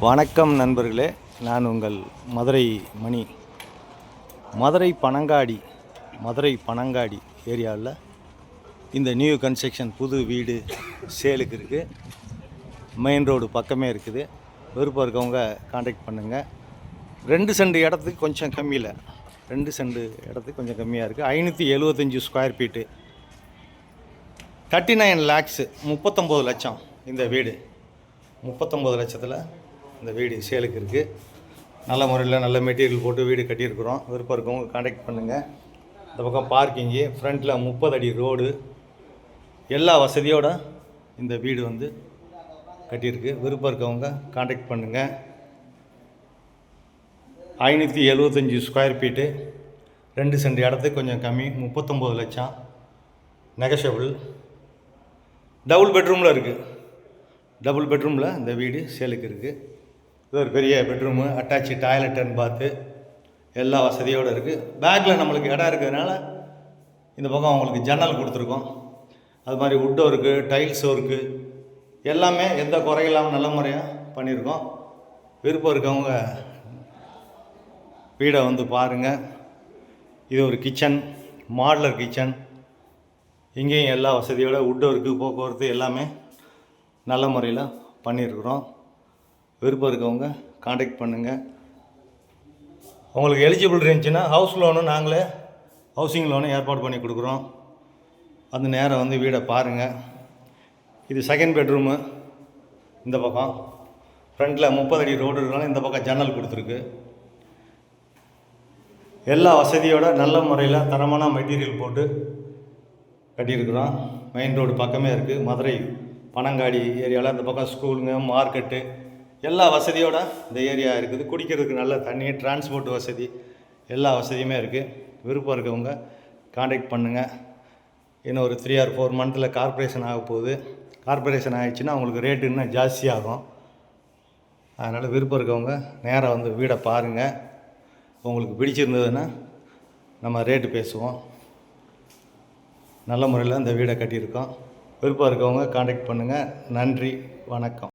வணக்கம் நண்பர்களே, நான் உங்கள் மதுரை மணி. மதுரை பனங்காடி ஏரியாவில் இந்த நியூ கன்ஸ்ட்ரக்ஷன் புது வீடு சேலுக்கு இருக்குது. மெயின் ரோடு பக்கமே இருக்குது. விருப்பம் இருக்கவங்க காண்டாக்ட் பண்ணுங்கள். 2 சென்ட் இடத்துக்கு கொஞ்சம் கம்மியில் 2 சென்ட் இடத்துக்கு கொஞ்சம் கம்மியாக இருக்குது. 575 ஸ்கொயர் ஃபீட்டு, 39 lakhs, 39 லட்சம். இந்த வீடு 39 லட்சத்தில் இந்த வீடு சேலுக்கு இருக்குது. நல்ல முறையில் நல்ல மெட்டீரியல் போட்டு வீடு கட்டியிருக்கிறோம். விருப்பம் இருக்கவங்க காண்டாக்ட் பண்ணுங்கள். இந்த பக்கம் பார்க்கிங்கு, ஃப்ரண்ட்டில் 30 அடி ரோடு, எல்லா வசதியோடு இந்த வீடு வந்து கட்டியிருக்கு. விருப்பம் இருக்கவங்க காண்டாக்ட் பண்ணுங்கள். 575 ஸ்கொயர் ஃபீட்டு, 2 சென்ட் இடத்துக்கு கொஞ்சம் கம்மி, 39 லட்சம், நெகஷபிள். டபுள் பெட்ரூமில் இருக்குது. டபுள் பெட்ரூமில் இந்த வீடு சேலுக்கு இருக்குது. இது ஒரு பெரிய பெட்ரூமு, அட்டாச்சு டாய்லெட் அண்ட் பாத்து, எல்லா வசதியோடு இருக்குது. பேக்கில் நம்மளுக்கு இடம் இருக்கிறதுனால இந்த பக்கம் அவங்களுக்கு ஜன்னல் கொடுத்துருக்கோம். அது மாதிரி வுட் ஒர்க்கு, டைல்ஸ் ஒர்க்கு எல்லாமே எந்த குறையில்லாமல் நல்ல முறையாக பண்ணியிருக்கோம். விருப்பம் இருக்கவங்க வீடை வந்து பாருங்கள். இது ஒரு கிச்சன், மாடுலர் கிச்சன். இங்கேயும் எல்லா வசதியோட வுட் ஒர்க்கு, போக்குவரத்து எல்லாமே நல்ல முறையில் பண்ணியிருக்கிறோம். விருப்பம் இருக்கவங்க காண்டாக்ட் பண்ணுங்கள். உங்களுக்கு எலிஜிபிள் இருந்துச்சுன்னா ஹவுஸ் லோனு நாங்களே ஹவுசிங் லோனு ஏற்பாடு பண்ணி கொடுக்குறோம். அந்த நேரம் வந்து வீடை பாருங்கள். இது செகண்ட் பெட்ரூமு. இந்த பக்கம் ஃப்ரண்ட்டில் 30 அடி ரோடு இருக்கனால இந்த பக்கம் ஜன்னல் கொடுத்துருக்கு. எல்லா வசதியோட நல்ல முறையில் தரமான மெட்டீரியல் போட்டு கட்டியிருக்கிறோம். மெயின் ரோடு பக்கமே இருக்குது. மதுரை பனங்காடி ஏரியாவில் இந்த பக்கம் ஸ்கூலுங்க, மார்க்கெட்டு எல்லா வசதியோடு இந்த ஏரியா இருக்குது. குடிக்கிறதுக்கு நல்ல தண்ணி, டிரான்ஸ்போர்ட் வசதி, எல்லா வசதியுமே இருக்குது. விருப்பம் இருக்கவங்க காண்டாக்ட் பண்ணுங்கள். இன்னும் ஒரு 3 or 4 மந்த்தில் கார்ப்பரேஷன் ஆக போகுது. கார்ப்பரேஷன் ஆகிடுச்சுன்னா அவங்களுக்கு ரேட்டு இன்னும் ஜாஸ்தியாகும். அதனால் விருப்பம் இருக்கவங்க நேராக வந்து வீடை பாருங்கள். உங்களுக்கு பிடிச்சிருந்ததுன்னா நம்ம ரேட்டு பேசுவோம். நல்ல முறையில் இந்த வீடை கட்டியிருக்கோம். விருப்பம் இருக்கவங்க காண்டாக்ட் பண்ணுங்கள். நன்றி, வணக்கம்.